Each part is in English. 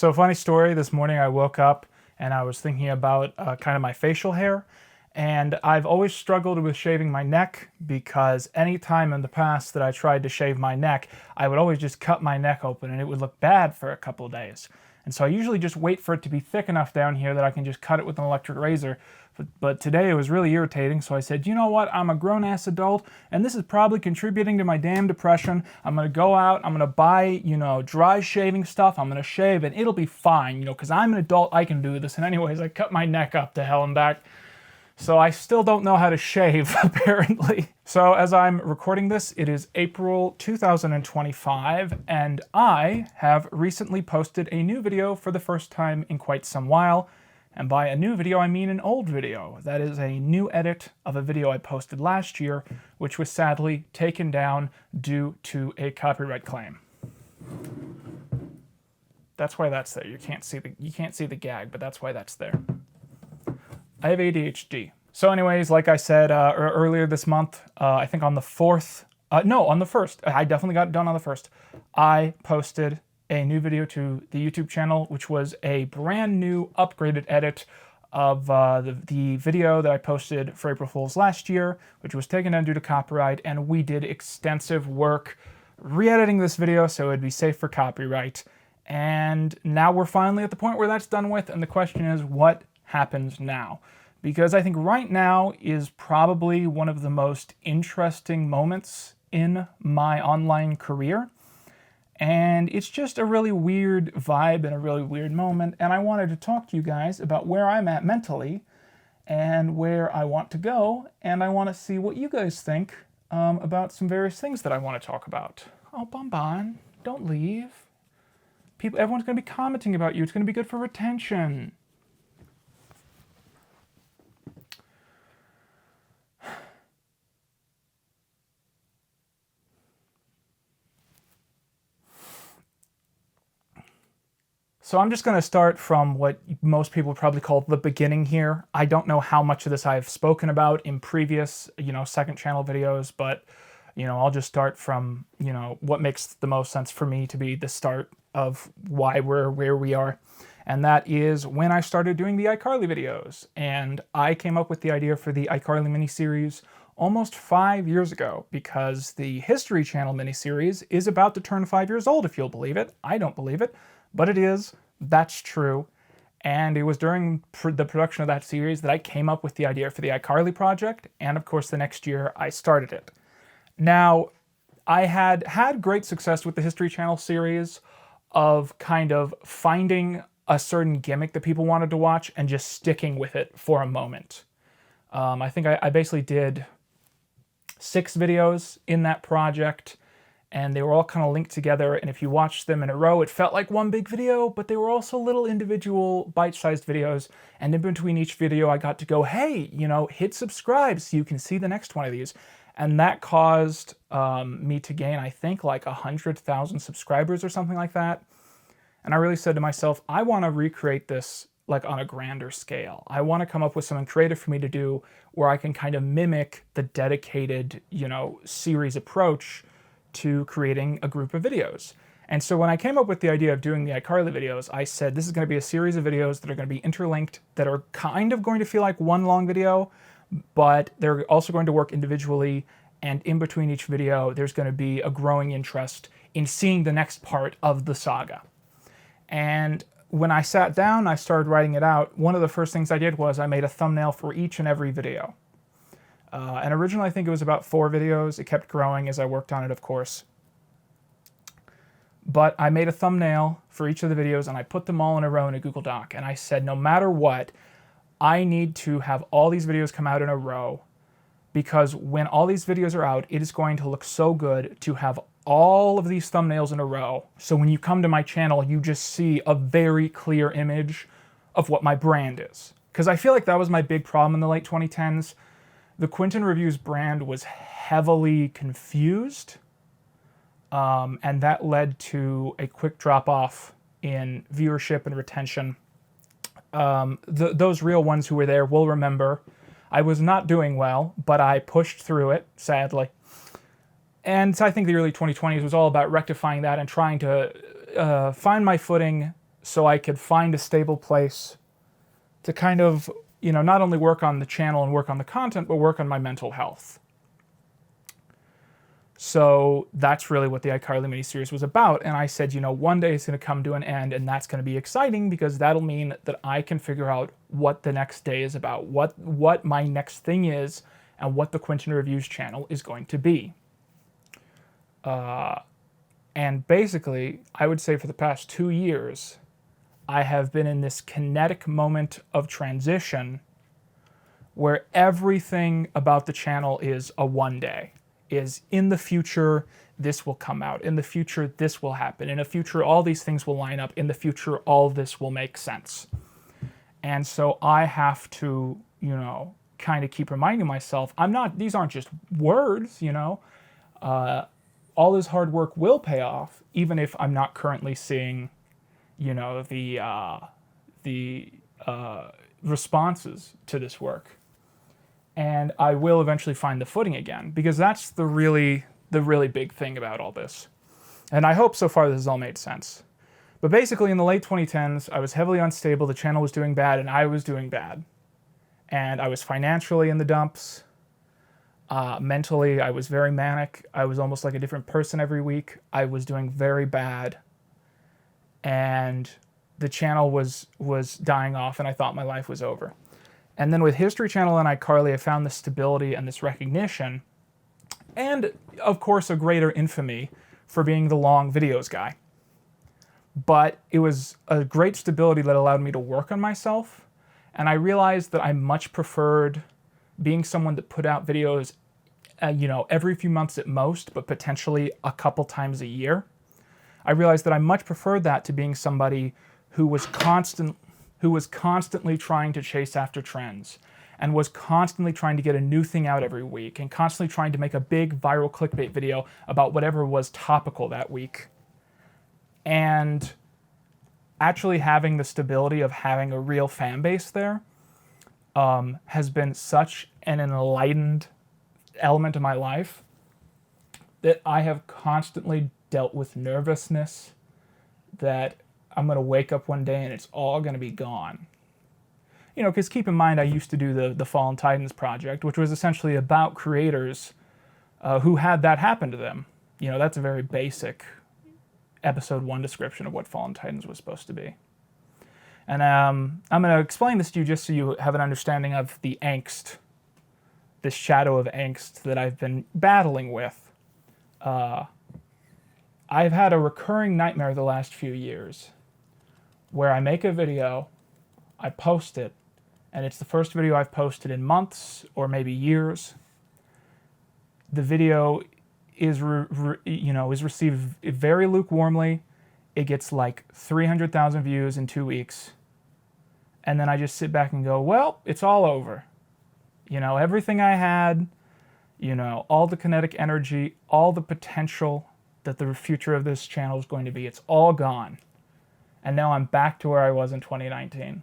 So funny story, this morning I woke up and I was thinking about kind of my facial hair. And I've always struggled with shaving my neck because any time in the past that I tried to shave my neck, I would always just cut my neck open and it would look bad for a couple of days. And so I usually just wait for it to be thick enough down here that I can just cut it with an electric razor. But today it was really irritating, so I said, you know what, I'm a grown-ass adult, and this is probably contributing to my damn depression. I'm gonna go out, I'm gonna buy, dry shaving stuff, I'm gonna shave, and it'll be fine, because I'm an adult, I can do this. And anyways, I cut my neck up to hell and back. So I still don't know how to shave, apparently. So as I'm recording this, it is April 2025, and I have recently posted a new video for the first time in quite some while. And by a new video, I mean an old video. That is a new edit of a video I posted last year, which was sadly taken down due to a copyright claim. That's why that's there. You can't see the gag, but that's why that's there. I have ADHD. So anyways, like I said earlier this month, I think on the 4th, no, on the 1st, I definitely got it done on the 1st, I posted a new video to the YouTube channel, which was a brand new upgraded edit of the video that I posted for April Fool's last year, which was taken down due to copyright, and we did extensive work re-editing this video so it'd be safe for copyright. And now we're finally at the point where that's done with, and the question is, what happens now? Because I think right now is probably one of the most interesting moments in my online career. And it's just a really weird vibe and a really weird moment, and I wanted to talk to you guys about where I'm at mentally and where I want to go, and I want to see what you guys think about some various things that I want to talk about. Oh, Bonbon, don't leave. Everyone's going to be commenting about you. It's going to be good for retention. So I'm just going to start from what most people probably call the beginning here. I don't know how much of this I've spoken about in previous, second channel videos, but, I'll just start from, what makes the most sense for me to be the start of why we're where we are. And that is when I started doing the iCarly videos. And I came up with the idea for the iCarly miniseries almost 5 years ago, because the History Channel miniseries is about to turn 5 years old, if you'll believe it. I don't believe it, but it is. That's true. And it was during the production of that series that I came up with the idea for the iCarly project, and of course the next year I started it. Now, I had great success with the History Channel series of kind of finding a certain gimmick that people wanted to watch and just sticking with it for a moment. I think I basically did 6 videos in that project, and they were all kind of linked together, and if you watched them in a row, it felt like one big video, but they were also little individual bite-sized videos, and in between each video I got to go, hey, hit subscribe so you can see the next one of these. And that caused me to gain, I think, like 100,000 subscribers or something like that. And I really said to myself, I want to recreate this like on a grander scale. I want to come up with something creative for me to do where I can kind of mimic the dedicated, series approach to creating a group of videos. And so when I came up with the idea of doing the iCarly videos, I said this is going to be a series of videos that are going to be interlinked, that are kind of going to feel like one long video, but they're also going to work individually, and in between each video there's going to be a growing interest in seeing the next part of the saga. And when I sat down, I started writing it out. One of the first things I did was I made a thumbnail for each and every video. And originally I think it was about 4 videos. It kept growing as I worked on it, of course. But I made a thumbnail for each of the videos and I put them all in a row in a Google Doc. And I said, no matter what, I need to have all these videos come out in a row, because when all these videos are out, it is going to look so good to have all of these thumbnails in a row. So when you come to my channel, you just see a very clear image of what my brand is. Because I feel like that was my big problem in the late 2010s. The Quinton Reviews brand was heavily confused, and that led to a quick drop-off in viewership and retention. Those real ones who were there will remember I was not doing well, but I pushed through it, sadly. And I think the early 2020s was all about rectifying that and trying to find my footing so I could find a stable place to kind of, not only work on the channel and work on the content, but work on my mental health. So that's really what the iCarly miniseries was about. And I said, one day it's going to come to an end, and that's going to be exciting because that'll mean that I can figure out what the next day is about, what my next thing is, and what the Quinton Reviews channel is going to be. And basically, I would say for the past 2 years, I have been in this kinetic moment of transition where everything about the channel is a one day. Is in the future, this will come out. In the future, this will happen. In the future, all these things will line up. In the future, all this will make sense. And so I have to, kind of keep reminding myself, these aren't just words, all this hard work will pay off, even if I'm not currently seeing, the responses to this work. And I will eventually find the footing again, because that's the really big thing about all this. And I hope so far this has all made sense. But basically in the late 2010s, I was heavily unstable, the channel was doing bad, and I was doing bad. And I was financially in the dumps. Mentally, I was very manic. I was almost like a different person every week. I was doing very bad. And the channel was dying off, and I thought my life was over. And then with History Channel and iCarly, I found this stability and this recognition, and of course a greater infamy for being the long videos guy. But it was a great stability that allowed me to work on myself, and I realized that I much preferred being someone that put out videos, every few months at most, but potentially a couple times a year. I realized that I much preferred that to being somebody who was constantly trying to chase after trends and was constantly trying to get a new thing out every week and constantly trying to make a big viral clickbait video about whatever was topical that week. And actually having the stability of having a real fan base there has been such an enlightened element of my life that I have constantly dealt with nervousness that I'm going to wake up one day and it's all going to be gone. Because keep in mind, I used to do the Fallen Titans project, which was essentially about creators who had that happen to them. That's a very basic episode 1 description of what Fallen Titans was supposed to be. And I'm going to explain this to you just so you have an understanding of the angst, this shadow of angst that I've been battling with. I've had a recurring nightmare the last few years where I make a video, I post it, and it's the first video I've posted in months or maybe years. The video is received very lukewarmly. It gets like 300,000 views in 2 weeks. And then I just sit back and go, well, it's all over. Everything I had, all the kinetic energy, all the potential that the future of this channel is going to be, it's all gone. And now I'm back to where I was in 2019.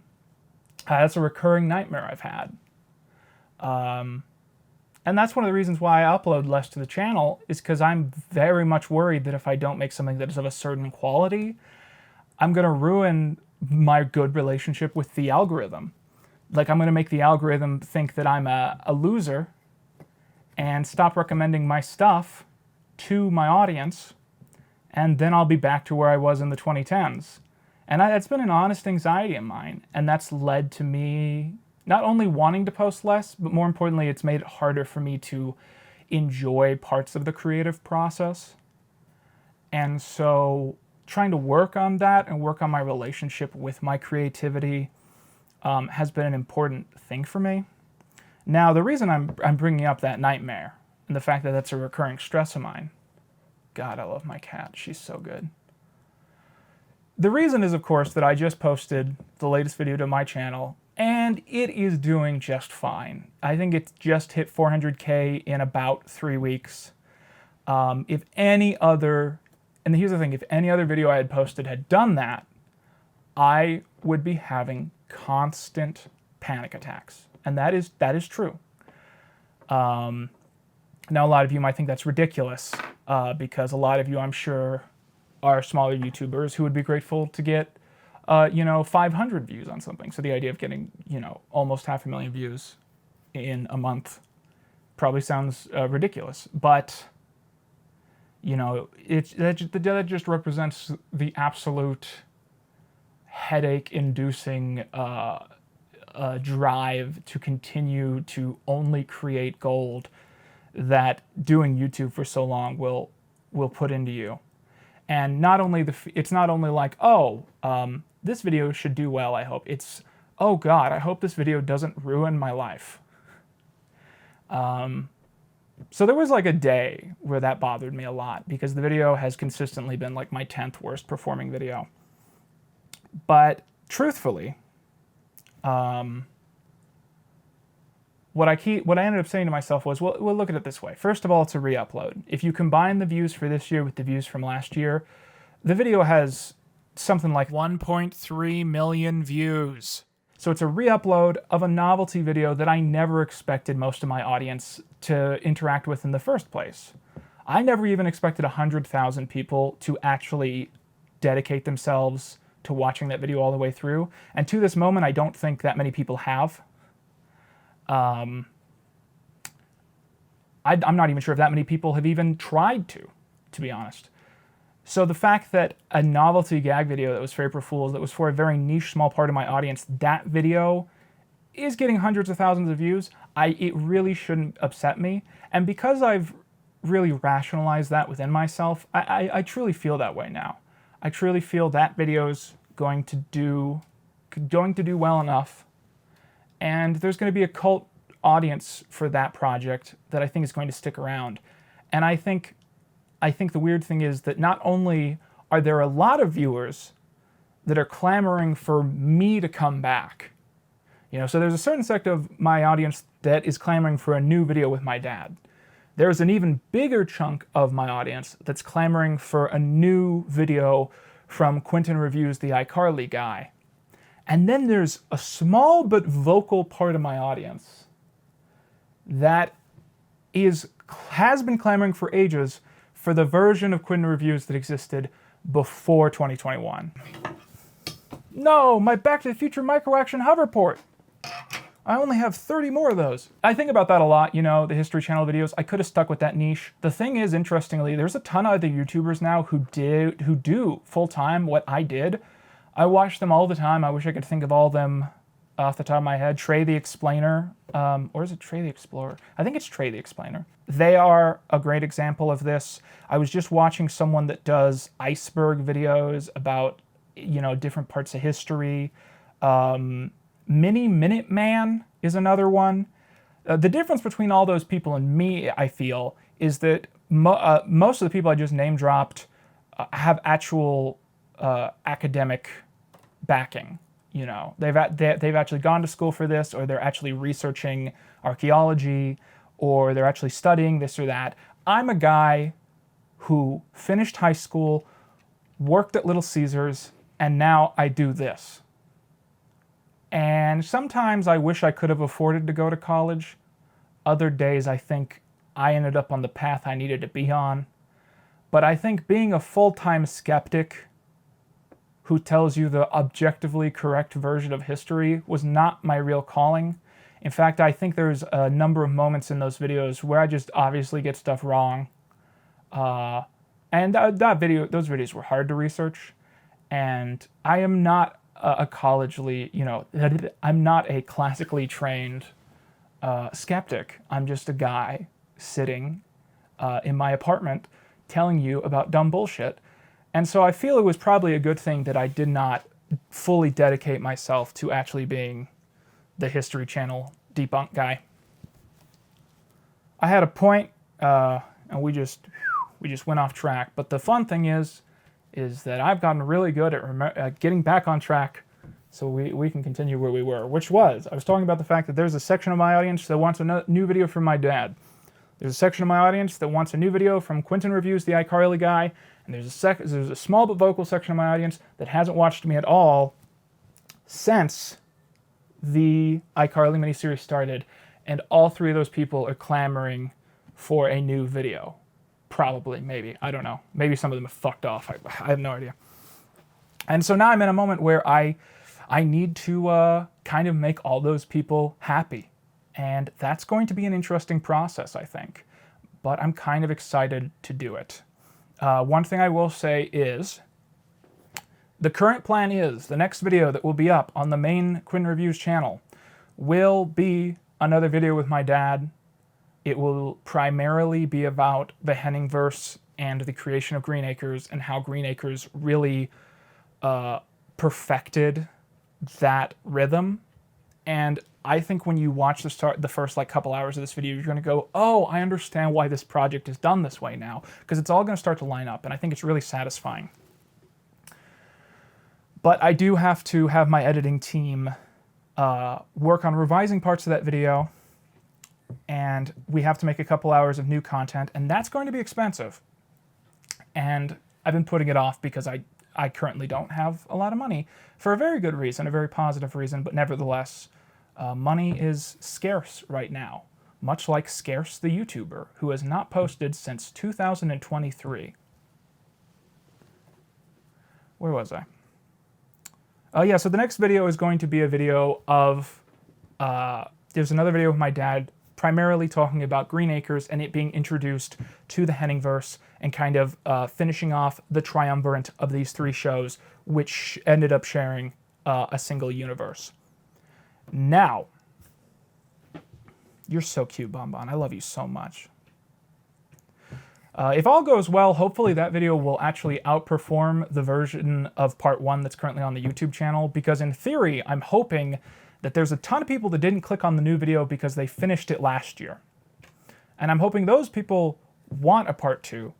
That's a recurring nightmare I've had. And that's one of the reasons why I upload less to the channel, is because I'm very much worried that if I don't make something that is of a certain quality, I'm going to ruin my good relationship with the algorithm. Like, I'm going to make the algorithm think that I'm a loser and stop recommending my stuff to my audience, and then I'll be back to where I was in the 2010s. And that's been an honest anxiety of mine, and that's led to me not only wanting to post less, but more importantly, it's made it harder for me to enjoy parts of the creative process. And so trying to work on that and work on my relationship with my creativity has been an important thing for me. Now, the reason I'm bringing up that nightmare and the fact that that's a recurring stress of mine, God, I love my cat. She's so good. The reason is, of course, that I just posted the latest video to my channel, and it is doing just fine. I think it just hit 400K in about 3 weeks. If any other, and here's the thing, if any other video I had posted had done that, I would be having constant panic attacks. And that is true. Now, a lot of you might think that's ridiculous, because a lot of you, I'm sure, are smaller YouTubers who would be grateful to get 500 views on something. So the idea of getting, almost 500,000 views in a month probably sounds ridiculous, but that just represents the absolute headache-inducing drive to continue to only create gold that doing YouTube for so long will put into you. And it's not only like, this video should do well, I hope. It's, oh God, I hope this video doesn't ruin my life. So there was like a day where that bothered me a lot because the video has consistently been like my 10th worst performing video. But truthfully, what I ended up saying to myself was, well, look at it this way. First of all, it's a re-upload. If you combine the views for this year with the views from last year, the video has something like 1.3 million views. So it's a re-upload of a novelty video that I never expected most of my audience to interact with in the first place. I never even expected 100,000 people to actually dedicate themselves to watching that video all the way through. And to this moment, I don't think that many people have. I'm not even sure if that many people have even tried to be honest. So the fact that a novelty gag video that was for April Fools, that was for a very niche, small part of my audience, that video is getting hundreds of thousands of views, it really shouldn't upset me. And because I've really rationalized that within myself, I truly feel that way now. I truly feel that video's going to do well enough, and there's going to be a cult audience for that project that I think is going to stick around. And I think the weird thing is that not only are there a lot of viewers that are clamoring for me to come back, so there's a certain sect of my audience that is clamoring for a new video with my dad. There's an even bigger chunk of my audience that's clamoring for a new video from Quinton Reviews, the iCarly guy. And then there's a small but vocal part of my audience that has been clamoring for ages for the version of Quinton Reviews that existed before 2021. No, my Back to the Future micro-action hoverport. I only have 30 more of those. I think about that a lot, the History Channel videos. I could have stuck with that niche. The thing is, interestingly, there's a ton of other YouTubers now who do full-time what I did. I watch them all the time. I wish I could think of all of them off the top of my head. Trey the Explainer, or is it Trey the Explorer? I think it's Trey the Explainer. They are a great example of this. I was just watching someone that does iceberg videos about, different parts of history. Mini Minute Man is another one. The difference between all those people and me, I feel, is that most of the people I just name dropped have actual academic backing. They've actually gone to school for this, or they're actually researching archaeology, or they're actually studying this or that. I'm a guy who finished high school, worked at Little Caesars, and now I do this. And sometimes I wish I could have afforded to go to college. Other days I think I ended up on the path I needed to be on. But I think being a full-time skeptic who tells you the objectively correct version of history was not my real calling. In fact, I think there's a number of moments in those videos where I just obviously get stuff wrong. And those videos were hard to research. And I am not I'm not a classically trained skeptic. I'm just a guy sitting in my apartment telling you about dumb bullshit. And so I feel it was probably a good thing that I did not fully dedicate myself to actually being the History Channel debunk guy. I had a point, and we just went off track. But the fun thing is that I've gotten really good at getting back on track, so we can continue where we were, which was, I was talking about the fact that there's a section of my audience that wants a new video from my dad. There's a section of my audience that wants a new video from Quinton Reviews, the iCarly guy, and there's a small but vocal section of my audience that hasn't watched me at all since the iCarly miniseries started, and all three of those people are clamoring for a new video. Probably, maybe, I don't know. Maybe some of them have fucked off. I have no idea. And so now I'm in a moment where I need to kind of make all those people happy. And that's going to be an interesting process, I think. But I'm kind of excited to do it. One thing I will say is, the current plan is the next video that will be up on the main Quinton Reviews channel will be another video with my dad. It will primarily be about the Henningverse and the creation of Green Acres and how Green Acres really perfected that rhythm. And I think when you watch the first like couple hours of this video, you're going to go, oh, I understand why this project is done this way now, because it's all going to start to line up, and I think it's really satisfying. But I do have to have my editing team work on revising parts of that video, and we have to make a couple hours of new content, and that's going to be expensive. And I've been putting it off because I currently don't have a lot of money, for a very good reason, a very positive reason, but nevertheless, money is scarce right now, much like Scarce the YouTuber, who has not posted since 2023. Where was I? Oh yeah, so the next video is going to be a video of, there's another video with my dad, primarily talking about Green Acres and it being introduced to the Henningverse and kind of finishing off the triumvirate of these three shows, which ended up sharing a single universe. Now, you're so cute, Bonbon. I love you so much. If all goes well, hopefully that video will actually outperform the version of part 1 that's currently on the YouTube channel, because in theory, I'm hoping that there's a ton of people that didn't click on the new video because they finished it last year. And I'm hoping those people want a part 2.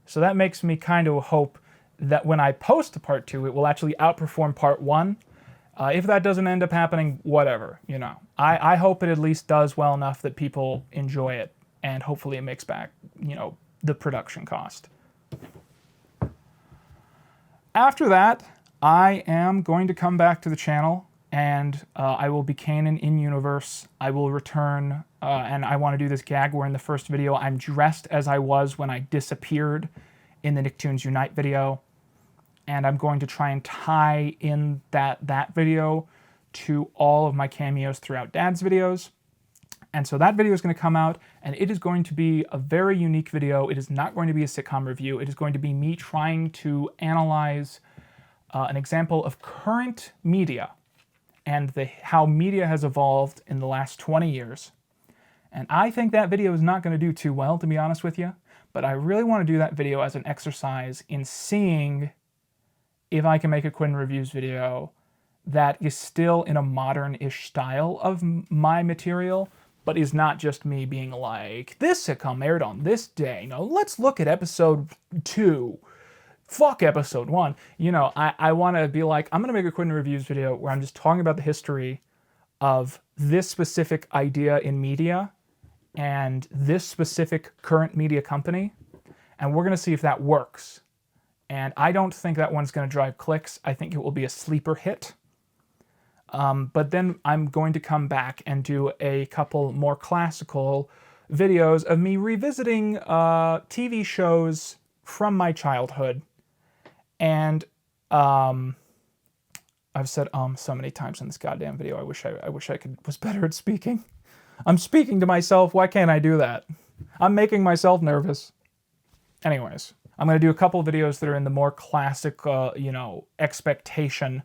So that makes me kind of hope that when I post a part 2, it will actually outperform part 1. If that doesn't end up happening, whatever, you know. I hope it at least does well enough that people enjoy it, and hopefully it makes back, you know, the production cost. After that, I am going to come back to the channel, and I will be canon in universe. I will return, and I want to do this gag where in the first video I'm dressed as I was when I disappeared in the Nicktoons Unite video, and I'm going to try and tie in that video to all of my cameos throughout Dad's videos. And so that video is going to come out, and it is going to be a very unique video. It is not going to be a sitcom review. It is going to be me trying to analyze an example of current media and how media has evolved in the last 20 years. And I think that video is not going to do too well, to be honest with you, but I really want to do that video as an exercise in seeing if I can make a Quinton Reviews video that is still in a modern-ish style of my material, but is not just me being like, this sitcom aired on this day. No, let's look at episode 2. Fuck episode 1. You know, I want to be like, I'm going to make a Quinton Reviews video where I'm just talking about the history of this specific idea in media and this specific current media company, and we're going to see if that works. And I don't think that one's going to drive clicks. I think it will be a sleeper hit. But then I'm going to come back and do a couple more classical videos of me revisiting TV shows from my childhood. And I've said so many times in this goddamn video. I wish I was better at speaking. I'm speaking to myself. Why can't I do that? I'm making myself nervous. Anyways, I'm going to do a couple videos that are in the more classic, you know, expectation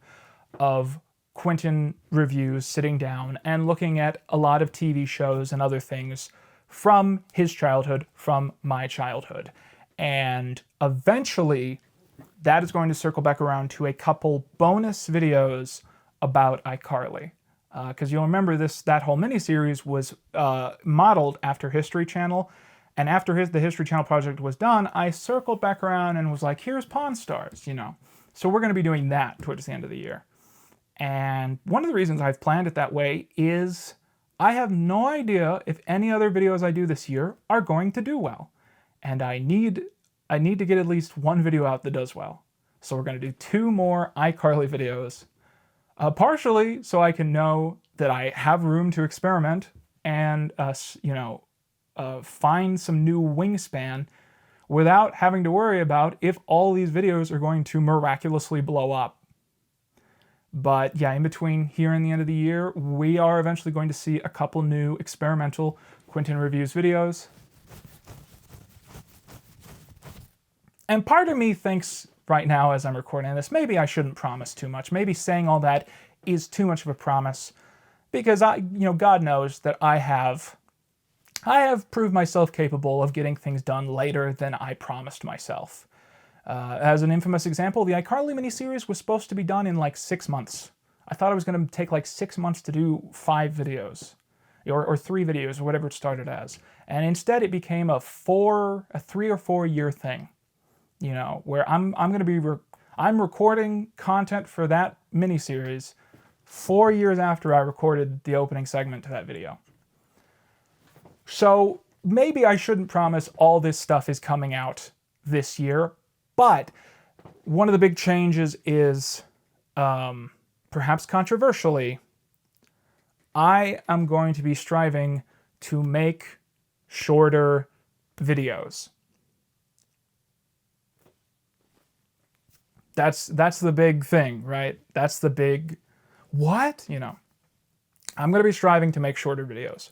of Quinton Reviews, sitting down and looking at a lot of TV shows and other things from his childhood, from my childhood. And eventually, that is going to circle back around to a couple bonus videos about iCarly. Because you'll remember that whole miniseries was modeled after History Channel. And after the History Channel project was done, I circled back around and was like, here's Pawn Stars, you know. So we're going to be doing that towards the end of the year. And one of the reasons I've planned it that way is I have no idea if any other videos I do this year are going to do well. And I need to get at least one video out that does well. So we're going to do 2 more iCarly videos. Partially so I can know that I have room to experiment and, you know, find some new wingspan without having to worry about if all these videos are going to miraculously blow up. But yeah, in between here and the end of the year, we are eventually going to see a couple new experimental Quinton Reviews videos. And part of me thinks right now as I'm recording this, maybe I shouldn't promise too much. Maybe saying all that is too much of a promise, because God knows that I have proved myself capable of getting things done later than I promised myself. As an infamous example, the iCarly miniseries was supposed to be done in like 6 months. I thought it was going to take like 6 months to do 5 videos, or 3 videos, or whatever it started as. And instead it became a 3 or 4 year thing, where I'm recording content for that miniseries 4 years after I recorded the opening segment to that video. So maybe I shouldn't promise all this stuff is coming out this year, but one of the big changes is, perhaps controversially, I am going to be striving to make shorter videos. That's the big thing, right? That's the big what? I'm going to be striving to make shorter videos.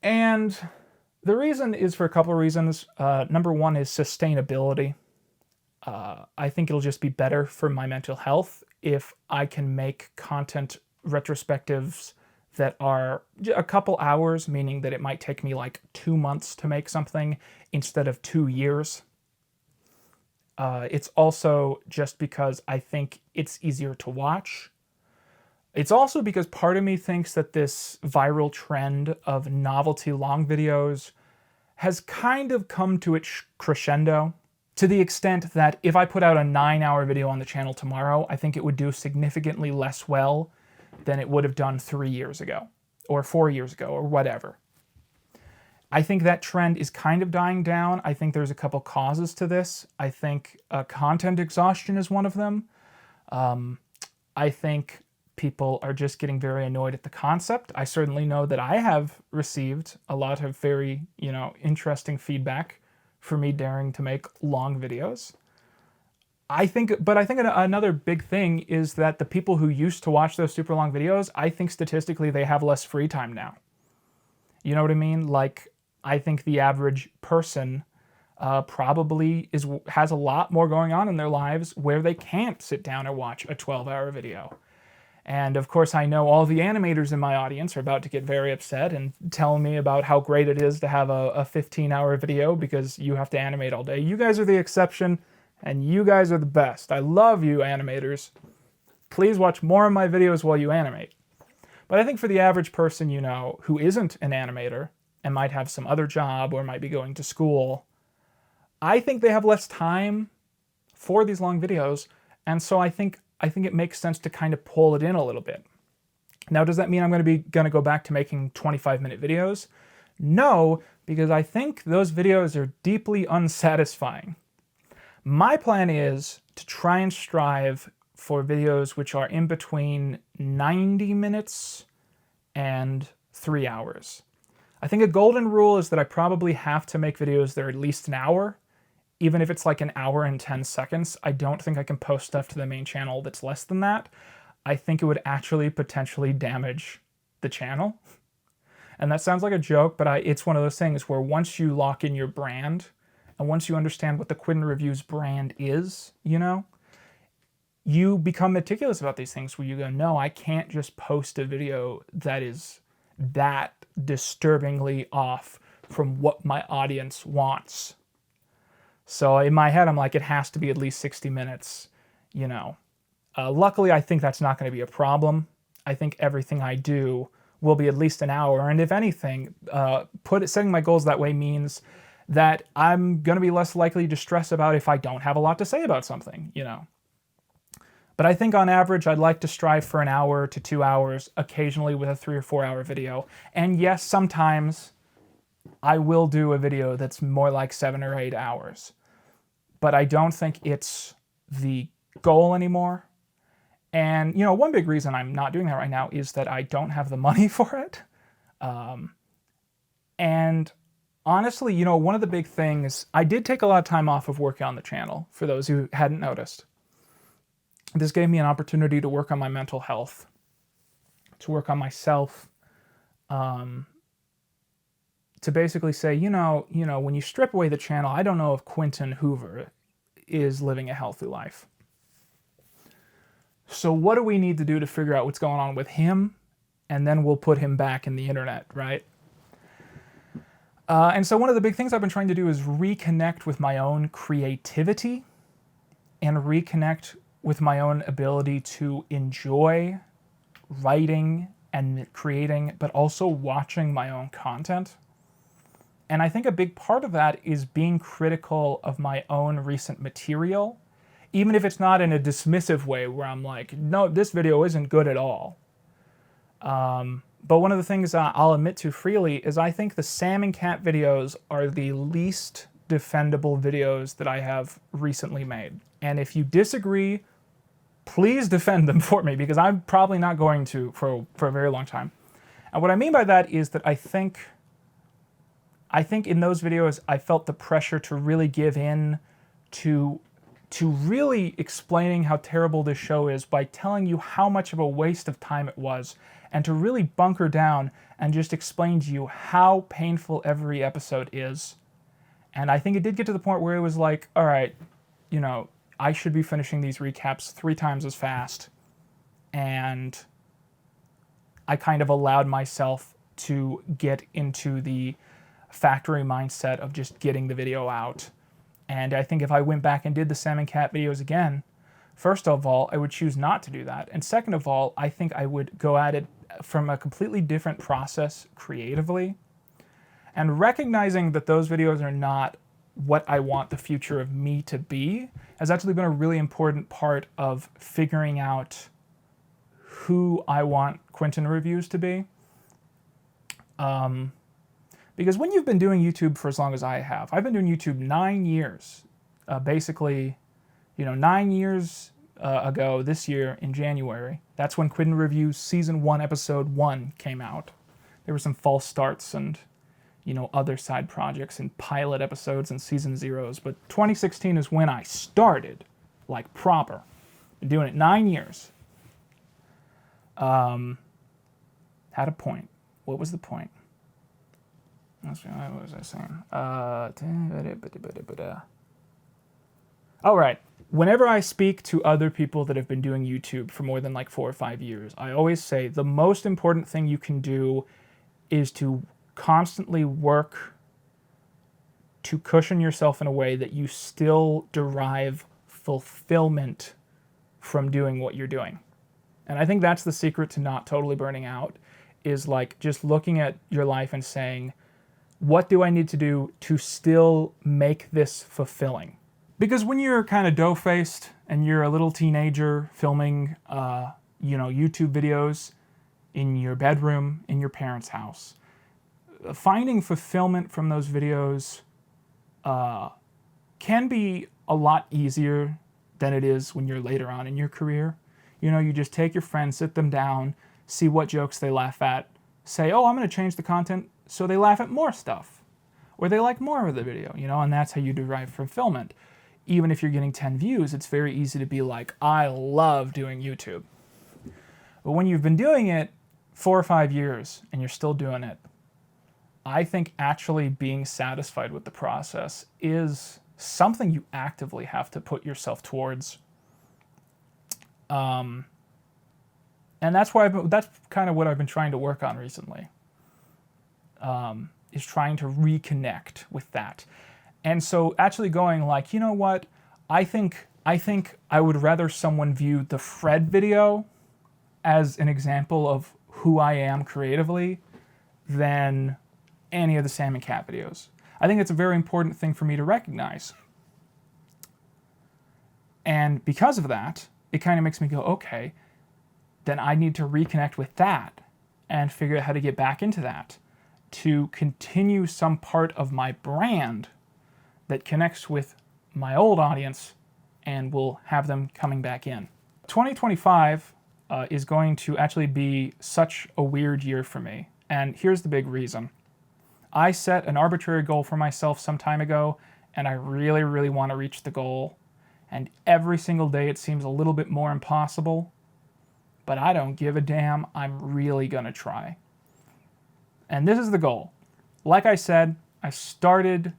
And the reason is for a couple of reasons. Number one is sustainability. I think it'll just be better for my mental health if I can make content retrospectives that are a couple hours, meaning that it might take me like 2 months to make something instead of 2 years. It's also just because I think it's easier to watch. It's also because part of me thinks that this viral trend of novelty long videos has kind of come to its crescendo, to the extent that if I put out a 9-hour video on the channel tomorrow, I think it would do significantly less well than it would have done 3 years ago, or 4 years ago, or whatever. I think that trend is kind of dying down. I think there's a couple causes to this. I think content exhaustion is one of them. I think people are just getting very annoyed at the concept. I certainly know that I have received a lot of very, interesting feedback for me daring to make long videos. I think another big thing is that the people who used to watch those super long videos, I think statistically they have less free time now. You know what I mean? Like, I think the average person probably has a lot more going on in their lives where they can't sit down and watch a 12-hour video. And of course, I know all the animators in my audience are about to get very upset and tell me about how great it is to have a 15-hour video because you have to animate all day. You guys are the exception, and you guys are the best. I love you, animators. Please watch more of my videos while you animate. But I think for the average person, who isn't an animator and might have some other job or might be going to school, I think they have less time for these long videos, and so I think it makes sense to kind of pull it in a little bit. Now, does that mean I'm going to go back to making 25-minute videos? No, because I think those videos are deeply unsatisfying. My plan is to try and strive for videos which are in between 90 minutes and 3 hours. I think a golden rule is that I probably have to make videos that are at least an hour. Even if it's like an hour and 10 seconds, I don't think I can post stuff to the main channel that's less than that. I think it would actually potentially damage the channel. And that sounds like a joke, but it's one of those things where once you lock in your brand, and once you understand what the Quinton Reviews brand is, you become meticulous about these things where you go, no, I can't just post a video that is that disturbingly off from what my audience wants. So in my head, I'm like, it has to be at least 60 minutes, Luckily, I think that's not going to be a problem. I think everything I do will be at least an hour. And if anything, setting my goals that way means that I'm going to be less likely to stress about if I don't have a lot to say about something, But I think on average, I'd like to strive for an hour to 2 hours, occasionally with a 3 or 4 hour video. And yes, sometimes I will do a video that's more like 7 or 8 hours. But I don't think it's the goal anymore. And, one big reason I'm not doing that right now is that I don't have the money for it. And honestly, one of the big things, I did take a lot of time off of working on the channel, for those who hadn't noticed. This gave me an opportunity to work on my mental health, to work on myself, to basically say, when you strip away the channel, I don't know if Quinton Hoover is living a healthy life. So what do we need to do to figure out what's going on with him? And then we'll put him back in the internet, right? And so one of the big things I've been trying to do is reconnect with my own creativity and reconnect with my own ability to enjoy writing and creating, but also watching my own content. And I think a big part of that is being critical of my own recent material, even if it's not in a dismissive way where I'm like, no, this video isn't good at all. But one of the things I'll admit to freely is I think the salmon cat videos are the least defendable videos that I have recently made. And if you disagree, please defend them for me, because I'm probably not going to for a very long time. And what I mean by that is that I think in those videos I felt the pressure to really give in to really explaining how terrible this show is by telling you how much of a waste of time it was, and to really bunker down and just explain to you how painful every episode is. And I think it did get to the point where it was like, all right, I should be finishing these recaps 3 times as fast. And I kind of allowed myself to get into the factory mindset of just getting the video out. And I think if I went back and did the salmon cat videos again, first of all, I would choose not to do that. And second of all, I think I would go at it from a completely different process creatively. And recognizing that those videos are not what I want the future of me to be has actually been a really important part of figuring out who I want Quinton Reviews to be. Because when you've been doing YouTube for as long as I have, I've been doing YouTube 9 years. Basically, 9 years ago this year in January, that's when Quinton Reviews Season 1, Episode 1 came out. There were some false starts and, other side projects and pilot episodes and Season Zeros, but 2016 is when I started, like proper. Been doing it 9 years. Had a point. What was the point? What was I saying? All right. Whenever I speak to other people that have been doing YouTube for more than like 4 or 5 years, I always say the most important thing you can do is to constantly work to cushion yourself in a way that you still derive fulfillment from doing what you're doing. And I think that's the secret to not totally burning out, is like just looking at your life and saying, what do I need to do to still make this fulfilling? Because when you're kind of dough-faced and you're a little teenager filming, YouTube videos in your bedroom, in your parents' house, finding fulfillment from those videos can be a lot easier than it is when you're later on in your career. You just take your friends, sit them down, see what jokes they laugh at, say, oh, I'm going to change the content so they laugh at more stuff, or they like more of the video, and that's how you derive fulfillment. Even if you're getting 10 views, it's very easy to be like, I love doing YouTube. But when you've been doing it 4 or 5 years and you're still doing it, I think actually being satisfied with the process is something you actively have to put yourself towards. And that's kind of what I've been trying to work on recently. Is trying to reconnect with that. And so actually going like, you know what? I think I would rather someone view the Fred video as an example of who I am creatively than any of the salmon cat videos. I think it's a very important thing for me to recognize. And because of that, it kind of makes me go, okay, then I need to reconnect with that and figure out how to get back into that, to continue some part of my brand that connects with my old audience and will have them coming back in. 2025 is going to actually be such a weird year for me. And here's the big reason. I set an arbitrary goal for myself some time ago, and I really, really want to reach the goal. and every single day it seems a little bit more impossible, but I don't give a damn. I'm really gonna try. And this is the goal. Like I said, I started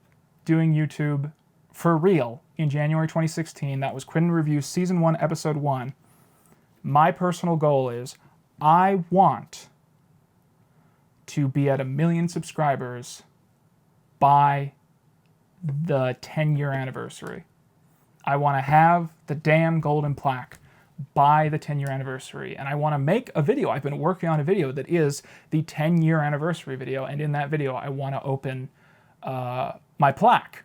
doing YouTube for real in January 2016. That was Quinton Reviews Season 1, Episode 1. My personal goal is I want to be at 1 million subscribers by the 10-year anniversary. I want to have the damn golden plaque by the 10-year anniversary. And I want to make a video. I've been working on a video that is the 10-year anniversary video. And in that video, I want to open my plaque.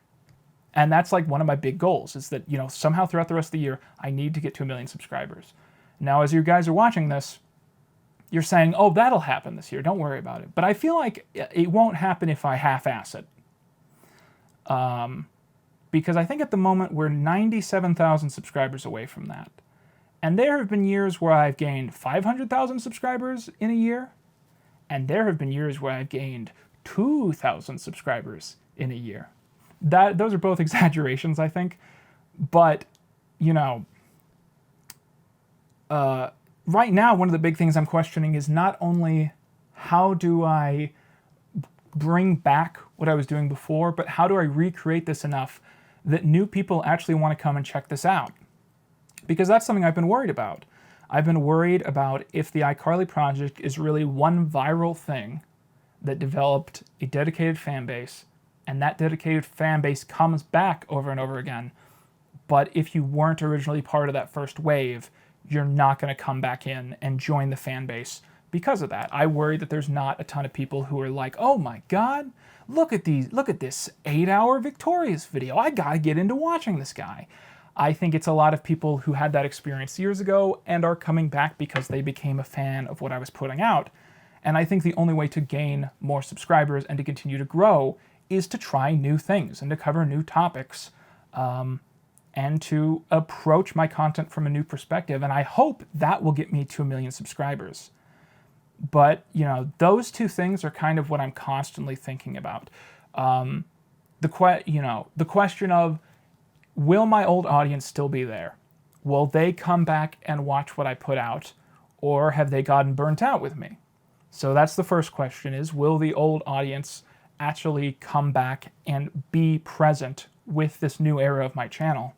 And that's like one of my big goals, is that, you know, somehow throughout the rest of the year, I need to get to 1 million subscribers. Now, as you guys are watching this, you're saying, oh, that'll happen this year. Don't worry about it. But I feel like it won't happen if I half-ass it. Because I think at the moment we're 97,000 subscribers away from that. And there have been years where I've gained 500,000 subscribers in a year. And there have been years where I've gained 2,000 subscribers in a year. Those are both exaggerations, I think. But, you know, right now, one of the big things I'm questioning is not only how do I bring back what I was doing before, but how do I recreate this enough that new people actually want to come and check this out? Because that's something I've been worried about. I've been worried about if the iCarly project is really one viral thing that developed a dedicated fan base, and that dedicated fan base comes back over and over again. But if you weren't originally part of that first wave, you're not going to come back in and join the fan base because of that. I worry that there's not a ton of people who are like, oh my God, look at this 8-hour Victorious video. I gotta get into watching this guy. I think it's a lot of people who had that experience years ago and are coming back because they became a fan of what I was putting out. And I think the only way to gain more subscribers and to continue to grow is to try new things and to cover new topics, and to approach my content from a new perspective. And I hope that will get me to 1 million subscribers. But, you know, those two things are kind of what I'm constantly thinking about. The question of, will my old audience still be there? Will they come back and watch what I put out? Or have they gotten burnt out with me? So that's the first question, is will the old audience actually come back and be present with this new era of my channel?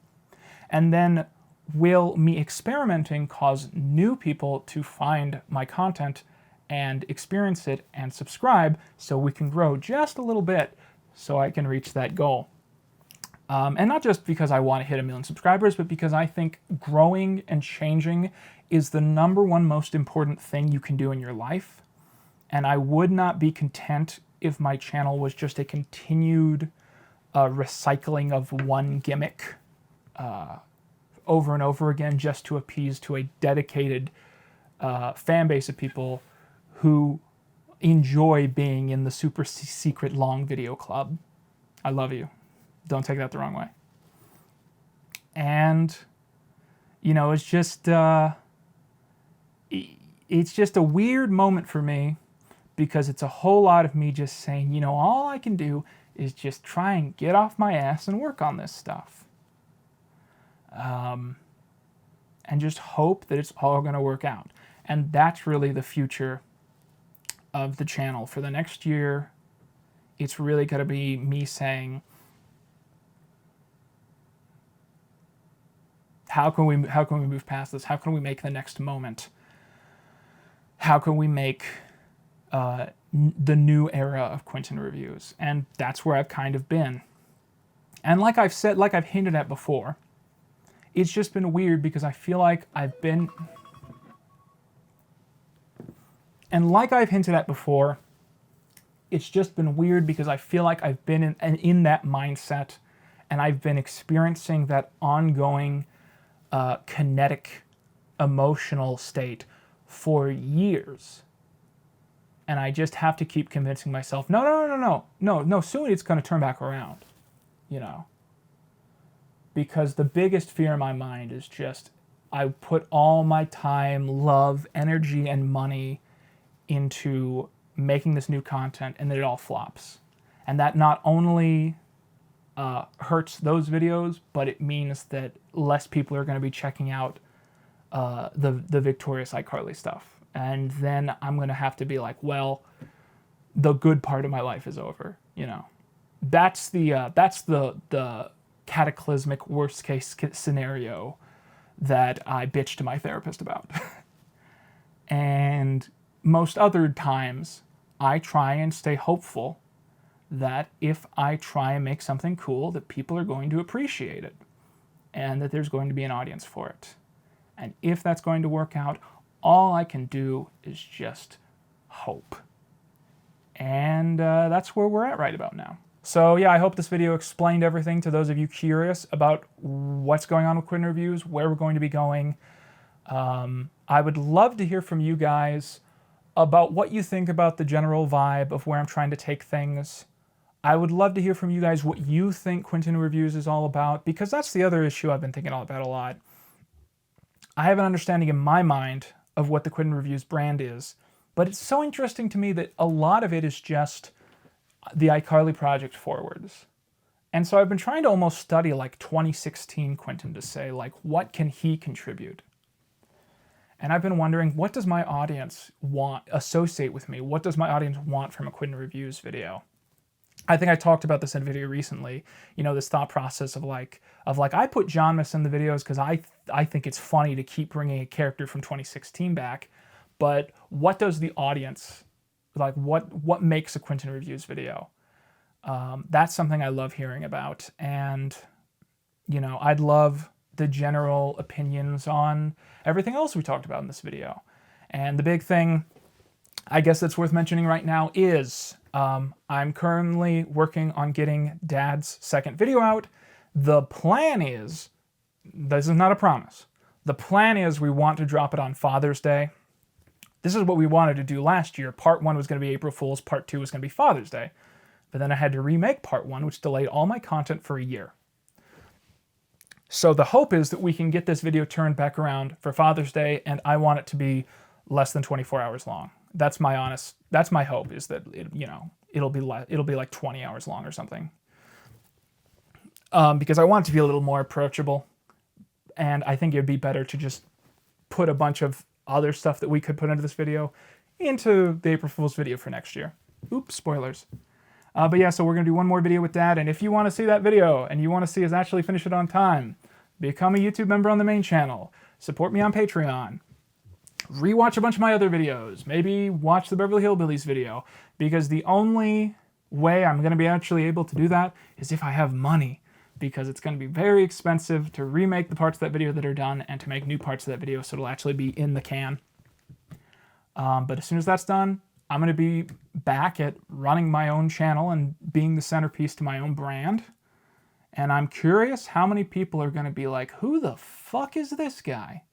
And then will me experimenting cause new people to find my content and experience it and subscribe so we can grow just a little bit so I can reach that goal? And not just because I want to hit 1 million subscribers, but because I think growing and changing is the #1 most important thing you can do in your life. And I would not be content if my channel was just a continued recycling of one gimmick over and over again just to appease to a dedicated fan base of people who enjoy being in the super secret long video club. I love you. Don't take that the wrong way. And, you know, it's just a weird moment for me, because it's a whole lot of me just saying, you know, all I can do is just try and get off my ass and work on this stuff. And just hope that it's all going to work out. And that's really the future of the channel. For the next year, it's really going to be me saying, how can we move past this? How can we make the next moment? How can we make the new era of Quinton Reviews? And that's where I've kind of been. And like I've said, like I've hinted at before, it's just been weird because I feel like I've been... And like I've hinted at before, it's just been weird because I feel like I've been in that mindset, and I've been experiencing that ongoing kinetic emotional state for years. And I just have to keep convincing myself, no, soon it's going to turn back around, you know. Because the biggest fear in my mind is just, I put all my time, love, energy, and money into making this new content, and then it all flops. And that not only hurts those videos, but it means that less people are going to be checking out the Victorious iCarly stuff. And then I'm going to have to be like, well, the good part of my life is over, you know. That's the cataclysmic worst case scenario that I bitch to my therapist about. And most other times, I try and stay hopeful that if I try and make something cool, that people are going to appreciate it and that there's going to be an audience for it. And if that's going to work out, all I can do is just hope. And that's where we're at right about now. So yeah, I hope this video explained everything to those of you curious about what's going on with Quinton Reviews, where we're going to be going. I would love to hear from you guys about what you think about the general vibe of where I'm trying to take things. I would love to hear from you guys what you think Quinton Reviews is all about, because that's the other issue I've been thinking about a lot. I have an understanding in my mind of what the Quinton Reviews brand is, but it's so interesting to me that a lot of it is just the iCarly project forwards. And so I've been trying to almost study like 2016 Quinton to say, like, what can he contribute? And I've been wondering, what does my audience associate with me? What does my audience want from a Quinton Reviews video? I think I talked about this in a video recently, you know, this thought process of like I put Johnmas in the videos because I think it's funny to keep bringing a character from 2016 back, but what does the audience, like what makes a Quinton Reviews video? That's something I love hearing about, and you know, I'd love the general opinions on everything else we talked about in this video. And the big thing, I guess, that's worth mentioning right now is I'm currently working on getting Dad's second video out. The plan is, this is not a promise, the plan is we want to drop it on Father's Day. This is what we wanted to do last year. Part 1 was going to be April Fool's, Part 2 was going to be Father's Day. But then I had to remake Part 1, which delayed all my content for a year. So the hope is that we can get this video turned back around for Father's Day, and I want it to be less than 24 hours long. That's my hope, is that it'll be like 20 hours long or something. Because I want it to be a little more approachable, and I think it'd be better to just put a bunch of other stuff that we could put into this video into the April Fool's video for next year. Oops, spoilers. But yeah, so we're going to do one more video with Dad, and if you want to see that video and you want to see us actually finish it on time, become a YouTube member on the main channel, support me on Patreon, rewatch a bunch of my other videos, maybe watch the Beverly Hillbillies video, because the only way I'm going to be actually able to do that is if I have money, because it's going to be very expensive to remake the parts of that video that are done and to make new parts of that video so it'll actually be in the can. But as soon as that's done, I'm going to be back at running my own channel and being the centerpiece to my own brand. And I'm curious how many people are going to be like, who the fuck is this guy?